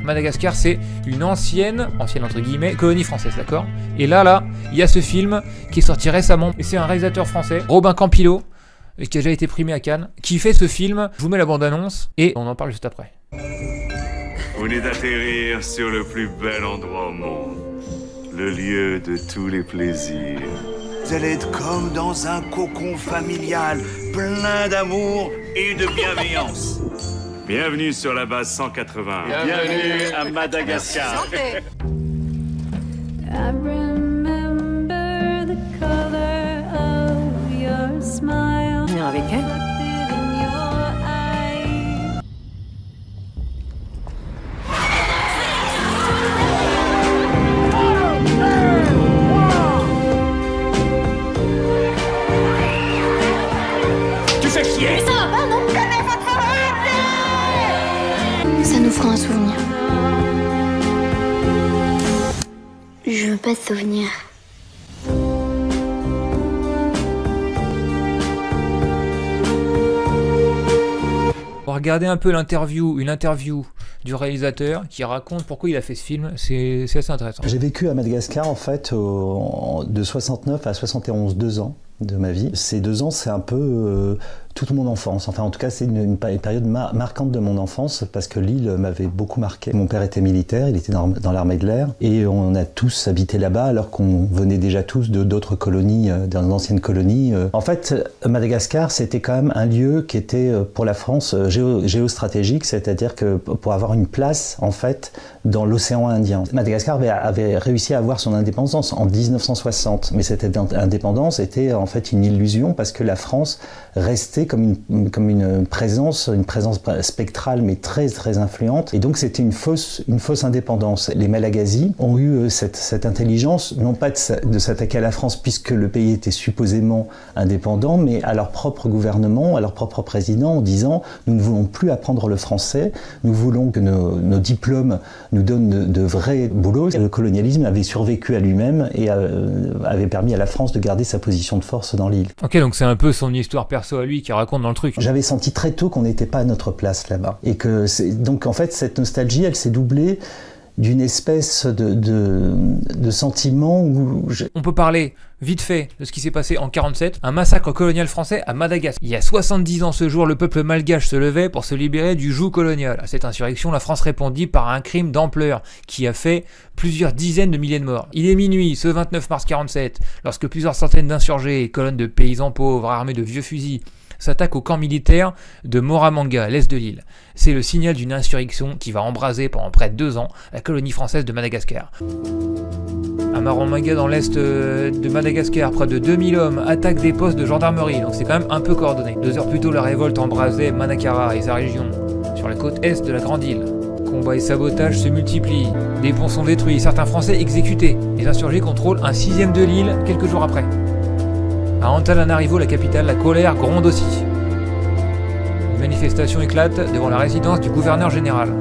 Madagascar, c'est une ancienne entre guillemets, colonie française, d'accord? Et là, il y a ce film qui est sorti récemment, et c'est un réalisateur français, Robin Campillo, qui a déjà été primé à Cannes, qui fait ce film. Je vous mets la bande-annonce, et on en parle juste après. Vous venez d'atterrir sur le plus bel endroit au monde, le lieu de tous les plaisirs. Vous allez être comme dans un cocon familial, plein d'amour et de bienveillance. Bienvenue sur la base 180. Bienvenue à Madagascar. I remember the color of your smile. Venir avec elle. Reflected in your eyes. Tu fais chier. Mais ça va pas, non? Ça nous fera un souvenir. Je veux pas de souvenir. On va regarder un peu une interview du réalisateur qui raconte pourquoi il a fait ce film, c'est assez intéressant. J'ai vécu à Madagascar en fait de 69 à 71, 2 ans de ma vie. Ces 2 ans, c'est un peu toute mon enfance. Enfin, en tout cas, c'est une période marquante de mon enfance parce que l'île m'avait beaucoup marqué. Mon père était militaire, il était dans l'armée de l'air et on a tous habité là-bas alors qu'on venait déjà tous d'autres colonies, d'anciennes colonies. En fait, Madagascar, c'était quand même un lieu qui était pour la France géostratégique, c'est-à-dire que pour avoir une place, en fait, dans l'océan Indien. Madagascar avait réussi à avoir son indépendance en 1960, mais cette indépendance était en fait une illusion parce que la France restait comme une présence spectrale mais très très influente, et donc c'était une fausse indépendance. Les Malagasy ont eu cette intelligence, non pas de s'attaquer à la France puisque le pays était supposément indépendant, mais à leur propre gouvernement, à leur propre président, en disant nous ne voulons plus apprendre le français, nous voulons que nos diplômes nous donnent de vrais boulots. Le colonialisme avait survécu à lui-même et avait permis à la France de garder sa position de force dans l'île. Ok, donc c'est un peu son histoire perso à lui qui raconte dans le truc. J'avais senti très tôt qu'on n'était pas à notre place là-bas. Et que donc en fait cette nostalgie, elle s'est doublée d'une espèce de sentiment où... On peut parler vite fait de ce qui s'est passé en 47, un massacre colonial français à Madagascar. Il y a 70 ans ce jour, le peuple malgache se levait pour se libérer du joug colonial. À cette insurrection, la France répondit par un crime d'ampleur qui a fait plusieurs dizaines de milliers de morts. Il est minuit, ce 29 mars 47, lorsque plusieurs centaines d'insurgés, colonnes de paysans pauvres armés de vieux fusils, s'attaque au camp militaire de Moramanga, à l'est de l'île. C'est le signal d'une insurrection qui va embraser pendant près de 2 ans la colonie française de Madagascar. À Moramanga, dans l'est de Madagascar, près de 2000 hommes attaquent des postes de gendarmerie, donc c'est quand même un peu coordonné. 2 heures plus tôt, la révolte embrasait Manakara et sa région, sur la côte est de la Grande Île. Combats et sabotages se multiplient, des ponts sont détruits, certains Français exécutés. Les insurgés contrôlent un 6e de l'île quelques jours après. À Antananarivo, la capitale, la colère gronde aussi. Une manifestation éclate devant la résidence du gouverneur général.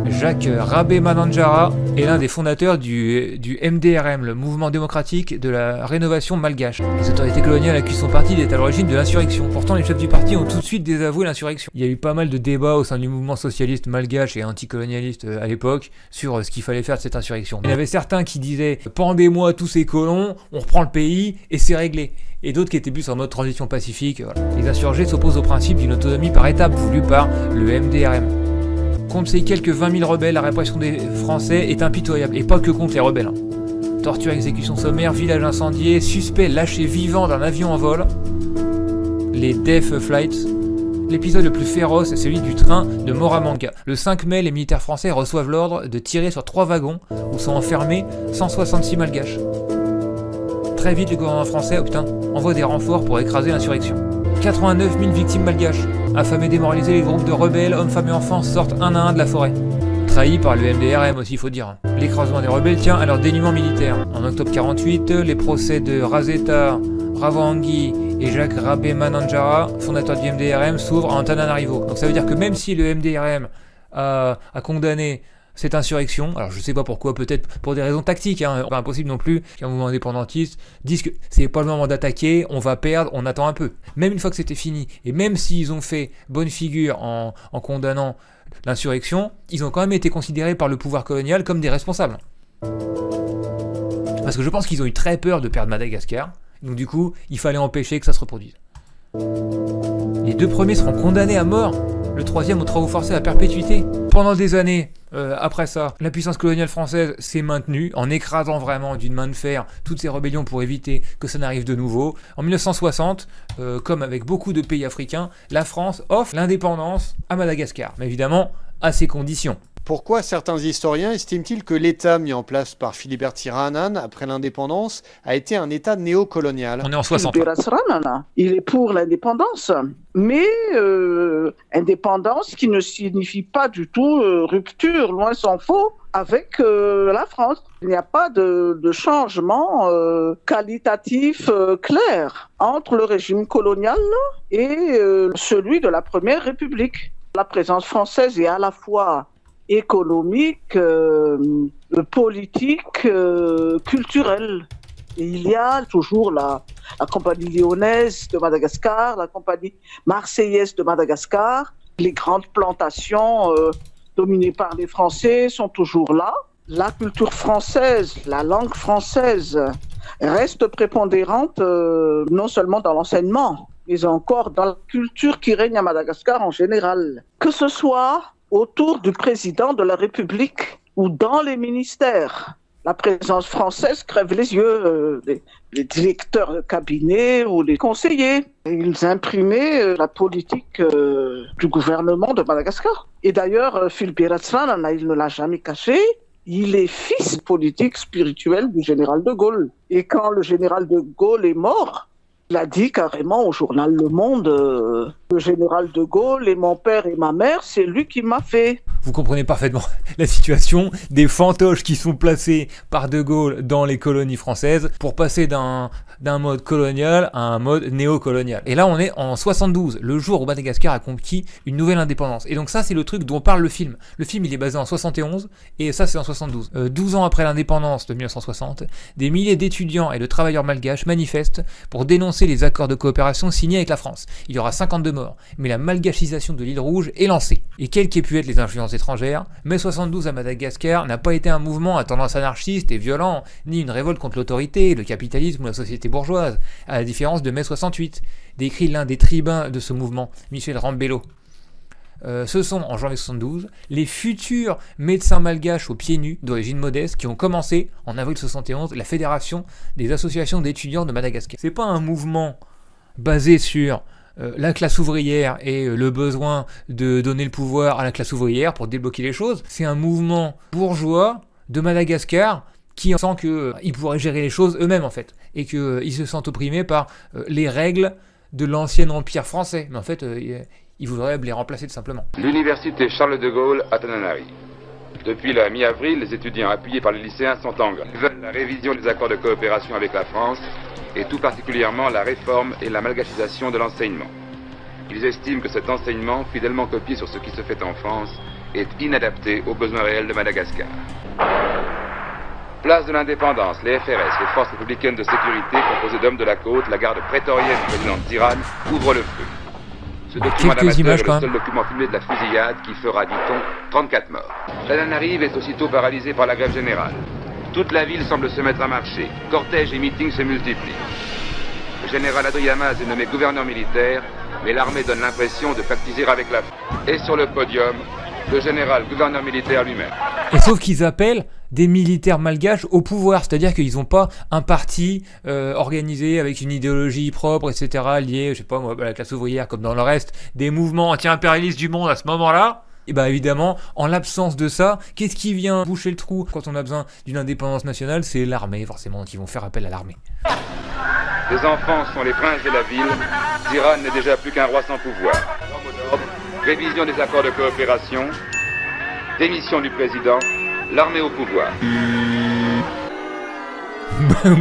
Jacques Rabemananjara est l'un des fondateurs du MDRM, le mouvement démocratique de la rénovation malgache. Les autorités coloniales accusent son parti d'être à l'origine de l'insurrection. Pourtant, les chefs du parti ont tout de suite désavoué l'insurrection. Il y a eu pas mal de débats au sein du mouvement socialiste malgache et anticolonialiste à l'époque sur ce qu'il fallait faire de cette insurrection. Il y avait certains qui disaient « Pendez-moi tous ces colons, on reprend le pays et c'est réglé ». Et d'autres qui étaient plus en mode transition pacifique. Voilà. Les insurgés s'opposent au principe d'une autonomie par étapes voulue par le MDRM. Contre ces quelques 20 000 rebelles, la répression des Français est impitoyable, et pas que contre les rebelles. Torture, exécution sommaire, village incendié, suspect lâché vivant d'un avion en vol. Les Death Flights. L'épisode le plus féroce est celui du train de Moramanga. Le 5 mai, les militaires français reçoivent l'ordre de tirer sur 3 wagons où sont enfermés 166 malgaches. Très vite, le gouvernement français envoie des renforts pour écraser l'insurrection. 89 000 victimes malgaches. Affamés, démoralisés, les groupes de rebelles, hommes, femmes et enfants sortent un à un de la forêt. Trahis par le MDRM aussi, il faut dire. L'écrasement des rebelles tient à leur dénuement militaire. En octobre 48, les procès de Razeta Ravoangi et Jacques Rabemananjara, fondateur du MDRM, s'ouvrent à Antananarivo. Donc ça veut dire que même si le MDRM a condamné cette insurrection, alors je sais pas pourquoi, peut-être pour des raisons tactiques, hein, pas impossible non plus qu'un mouvement indépendantiste dise que c'est pas le moment d'attaquer, on va perdre, on attend un peu. Même une fois que c'était fini, et même s'ils ont fait bonne figure en condamnant l'insurrection, ils ont quand même été considérés par le pouvoir colonial comme des responsables. Parce que je pense qu'ils ont eu très peur de perdre Madagascar, donc du coup, il fallait empêcher que ça se reproduise. Les 2 premiers seront condamnés à mort, le 3e aux travaux forcés à perpétuité. Pendant des années, après ça, la puissance coloniale française s'est maintenue en écrasant vraiment d'une main de fer toutes ces rébellions pour éviter que ça n'arrive de nouveau. En 1960, comme avec beaucoup de pays africains, la France offre l'indépendance à Madagascar, mais évidemment à ses conditions. Pourquoi certains historiens estiment-ils que l'État mis en place par Philibert Tsiranana après l'indépendance a été un État néocolonial? On est en 60. Philibert Tsiranana, il est pour l'indépendance, mais indépendance qui ne signifie pas du tout rupture, loin s'en faut, avec la France. Il n'y a pas de changement qualitatif clair entre le régime colonial et celui de la Première République. La présence française est à la fois économique, politique, culturelle. Et il y a toujours la compagnie lyonnaise de Madagascar, la compagnie marseillaise de Madagascar. Les grandes plantations dominées par les Français sont toujours là. La culture française, la langue française reste prépondérante non seulement dans l'enseignement, mais encore dans la culture qui règne à Madagascar en général. Que ce soit autour du président de la République ou dans les ministères, la présence française crève les yeux, les directeurs de cabinet ou les conseillers. Ils imprimaient la politique du gouvernement de Madagascar. Et d'ailleurs, Philibert Tsiranana, il ne l'a jamais caché, il est fils politique spirituel du général de Gaulle. Et quand le général de Gaulle est mort, il a dit carrément au journal Le Monde, le général de Gaulle et mon père et ma mère, c'est lui qui m'a fait. Vous comprenez parfaitement la situation des fantoches qui sont placés par De Gaulle dans les colonies françaises pour passer d'un mode colonial à un mode néocolonial. Et là, on est en 72, le jour où Madagascar a conquis une nouvelle indépendance. Et donc ça, c'est le truc dont parle le film. Le film, il est basé en 71 et ça, c'est en 72. 12 ans après l'indépendance de 1960, des milliers d'étudiants et de travailleurs malgaches manifestent pour dénoncer les accords de coopération signés avec la France. Il y aura 52 morts, mais la malgachisation de l'île Rouge est lancée. Et quelles qu'aient pu être les influences étrangères, mai 72 à Madagascar n'a pas été un mouvement à tendance anarchiste et violent, ni une révolte contre l'autorité, le capitalisme ou la société bourgeoise, à la différence de mai 68, décrit l'un des tribuns de ce mouvement, Michel Rambello. Ce sont, en janvier 72, les futurs médecins malgaches aux pieds nus, d'origine modeste, qui ont commencé, en avril 71, la Fédération des associations d'étudiants de Madagascar. C'est pas un mouvement basé sur la classe ouvrière et le besoin de donner le pouvoir à la classe ouvrière pour débloquer les choses. C'est un mouvement bourgeois de Madagascar qui sent qu'ils pourraient gérer les choses eux-mêmes en fait, et qu'ils se sentent opprimés par les règles de l'ancien empire français. Mais en fait, ils voudraient les remplacer tout simplement. L'université Charles de Gaulle à Tananarive. Depuis la mi-avril, les étudiants appuyés par les lycéens sont en grève. Ils veulent la révision des accords de coopération avec la France et tout particulièrement la réforme et la malgachisation de l'enseignement. Ils estiment que cet enseignement, fidèlement copié sur ce qui se fait en France, est inadapté aux besoins réels de Madagascar. Place de l'Indépendance, les FRS, les forces républicaines de sécurité composées d'hommes de la côte, la garde prétorienne du président Tirane, ouvrent le feu. Ce document d'amateur est le seul document filmé de la fusillade qui fera, dit-on, 34 morts. Tananarive est aussitôt paralysée par la grève générale. Toute la ville semble se mettre à marcher. Cortèges et meetings se multiplient. Le général Adriamaz est nommé gouverneur militaire, mais l'armée donne l'impression de pactiser avec la France. Et sur le podium, le général gouverneur militaire lui-même. Et sauf qu'ils appellent des militaires malgaches au pouvoir, c'est-à-dire qu'ils n'ont pas un parti organisé avec une idéologie propre, etc., liée, je sais pas moi, à la classe ouvrière, comme dans le reste des mouvements anti-impérialistes du monde à ce moment-là. Et bah évidemment, en l'absence de ça, qu'est-ce qui vient boucher le trou quand on a besoin d'une indépendance nationale? C'est l'armée, forcément, qui vont faire appel à l'armée. Les enfants sont les princes de la ville. Tirane n'est déjà plus qu'un roi sans pouvoir. Révision des accords de coopération, démission du président, l'armée au pouvoir.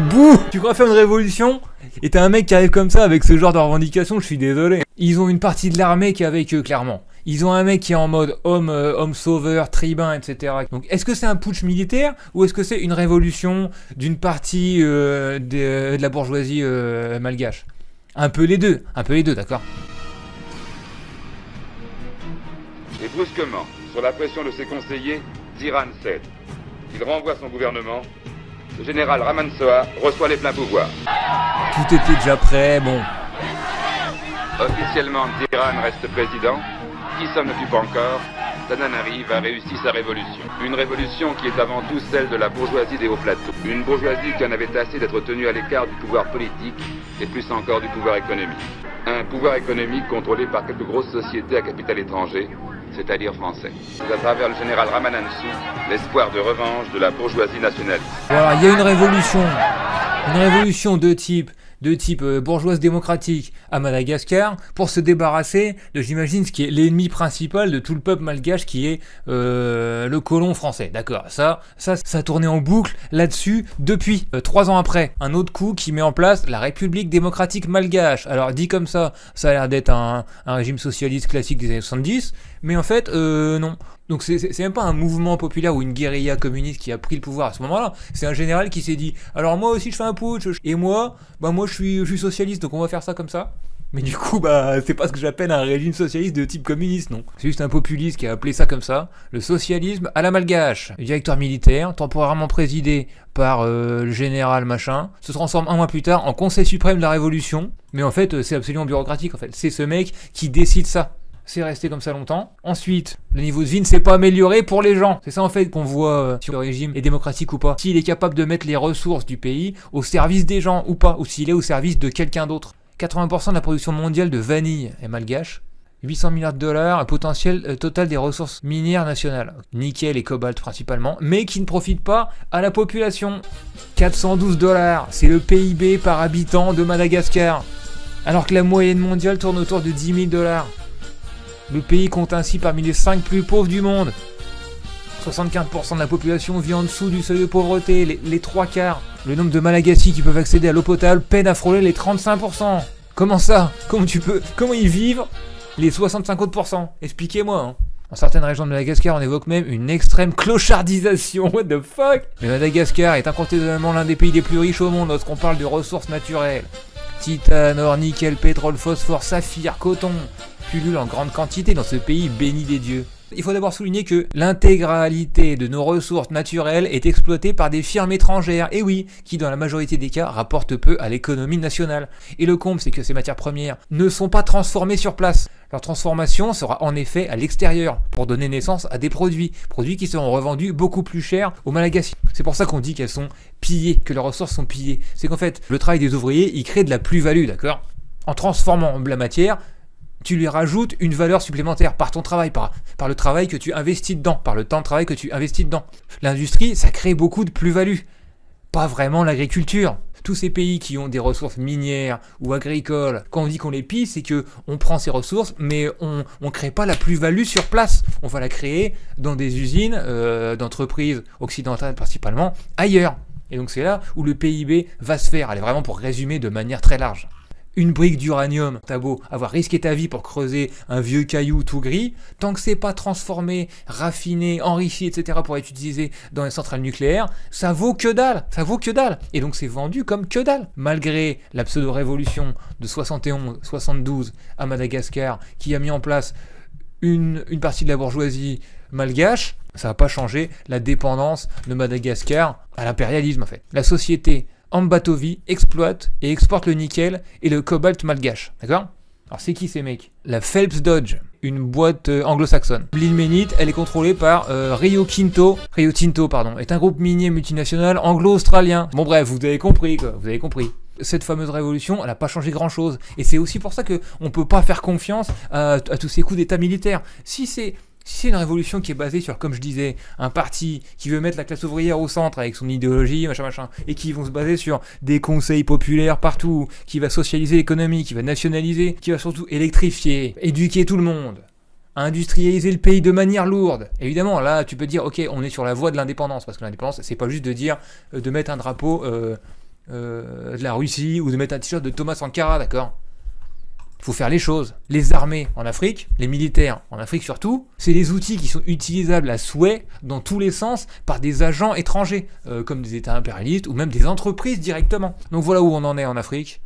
Bouh! Tu crois faire une révolution? Et t'as un mec qui arrive comme ça avec ce genre de revendication, je suis désolé. Ils ont une partie de l'armée qui est avec eux, clairement. Ils ont un mec qui est en mode homme sauveur, tribun, etc. Donc est-ce que c'est un putsch militaire ou est-ce que c'est une révolution d'une partie de la bourgeoisie malgache? Un peu les deux, d'accord. Et brusquement, Sur la pression de ses conseillers, Ziran cède. Il renvoie son gouvernement. Le général Ramansoa reçoit les pleins pouvoirs. Tout était déjà prêt, bon. Officiellement, Ziran reste président. Qui s'en occupe encore? Tananarive a réussi sa révolution. Une révolution qui est avant tout celle de la bourgeoisie des hauts plateaux. Une bourgeoisie qui en avait assez d'être tenue à l'écart du pouvoir politique et plus encore du pouvoir économique. Un pouvoir économique contrôlé par quelques grosses sociétés à capital étranger, c'est-à-dire français. C'est à travers le général Ramanantsoa l'espoir de revanche de la bourgeoisie nationaliste. Voilà, il y a une révolution de type bourgeoise démocratique à Madagascar pour se débarrasser de, j'imagine, ce qui est l'ennemi principal de tout le peuple malgache qui est le colon français. D'accord, ça tournait en boucle là-dessus depuis 3 ans après. Un autre coup qui met en place la République démocratique malgache. Alors dit comme ça a l'air d'être un régime socialiste classique des années 70, mais en fait non. Donc c'est même pas un mouvement populaire ou une guérilla communiste qui a pris le pouvoir à ce moment-là. C'est un général qui s'est dit alors moi aussi je fais un putsch et moi je suis socialiste donc on va faire ça comme ça. Mais du coup c'est pas ce que j'appelle un régime socialiste de type communiste, non. C'est juste un populiste qui a appelé ça comme ça, le socialisme à la malgache. Le directeur militaire, temporairement présidé par le général machin, se transforme un mois plus tard en Conseil suprême de la Révolution. Mais en fait c'est absolument bureaucratique en fait. C'est ce mec qui décide ça. C'est resté comme ça longtemps. Ensuite, le niveau de vie ne s'est pas amélioré pour les gens. C'est ça en fait qu'on voit si le régime est démocratique ou pas. S'il est capable de mettre les ressources du pays au service des gens ou pas. Ou s'il est au service de quelqu'un d'autre. 80% de la production mondiale de vanille est malgache. 800 milliards de dollars, un potentiel total des ressources minières nationales. Nickel et cobalt principalement. Mais qui ne profitent pas à la population. 412 $, c'est le PIB par habitant de Madagascar. Alors que la moyenne mondiale tourne autour de 10 000 $. Le pays compte ainsi parmi les 5 plus pauvres du monde. 75% de la population vit en dessous du seuil de pauvreté, les 3/4. Le nombre de Malagasy qui peuvent accéder à l'eau potable peine à frôler les 35%. Comment ça? Comment ils vivent les 65 autres %? Expliquez-moi, hein. Dans certaines régions de Madagascar, on évoque même une extrême clochardisation. What the fuck? Mais Madagascar est incontestablement l'un des pays les plus riches au monde lorsqu'on parle de ressources naturelles. Titane, or, nickel, pétrole, phosphore, saphir, coton pullulent en grande quantité dans ce pays béni des dieux. Il faut d'abord souligner que l'intégralité de nos ressources naturelles est exploitée par des firmes étrangères, et oui, qui dans la majorité des cas rapportent peu à l'économie nationale. Et le comble, c'est que ces matières premières ne sont pas transformées sur place. Leur transformation sera en effet à l'extérieur, pour donner naissance à des produits qui seront revendus beaucoup plus cher aux Malagasy. C'est pour ça qu'on dit qu'elles sont pillées, que leurs ressources sont pillées. C'est qu'en fait, le travail des ouvriers, il crée de la plus-value, d'accord? En transformant la matière, tu lui rajoutes une valeur supplémentaire par ton travail, par le travail que tu investis dedans, par le temps de travail que tu investis dedans. L'industrie, ça crée beaucoup de plus-value. Pas vraiment l'agriculture. Tous ces pays qui ont des ressources minières ou agricoles, quand on dit qu'on les pille, c'est que on prend ces ressources, mais on crée pas la plus-value sur place. On va la créer dans des usines d'entreprises occidentales principalement, ailleurs. Et donc c'est là où le PIB va se faire. Allez, vraiment pour résumer de manière très large. Une brique d'uranium, t'as beau avoir risqué ta vie pour creuser un vieux caillou tout gris, tant que c'est pas transformé, raffiné, enrichi, etc. pour être utilisé dans les centrales nucléaires, ça vaut que dalle, Et donc c'est vendu comme que dalle. Malgré la pseudo-révolution de 71-72 à Madagascar, qui a mis en place une partie de la bourgeoisie malgache, ça n'a pas changé la dépendance de Madagascar à l'impérialisme en fait. La société Ambatovi exploite et exporte le nickel et le cobalt malgache, d'accord? Alors c'est qui ces mecs? La Phelps Dodge, une boîte anglo-saxonne. L'ilménite, elle est contrôlée par Rio Tinto, est un groupe minier multinational anglo-australien. Bon bref, vous avez compris quoi, Cette fameuse révolution, elle n'a pas changé grand-chose. Et c'est aussi pour ça qu'on ne peut pas faire confiance à tous ces coups d'état militaires. Si c'est une révolution qui est basée sur, comme je disais, un parti qui veut mettre la classe ouvrière au centre avec son idéologie, machin, et qui vont se baser sur des conseils populaires partout, qui va socialiser l'économie, qui va nationaliser, qui va surtout électrifier, éduquer tout le monde, industrialiser le pays de manière lourde. Évidemment, là, tu peux dire, ok, on est sur la voie de l'indépendance, parce que l'indépendance, c'est pas juste de dire, de mettre un drapeau de la Russie, ou de mettre un t-shirt de Thomas Sankara, d'accord? Il faut faire les choses. Les armées en Afrique, les militaires en Afrique surtout, c'est des outils qui sont utilisables à souhait dans tous les sens par des agents étrangers, comme des États impérialistes ou même des entreprises directement. Donc voilà où on en est en Afrique.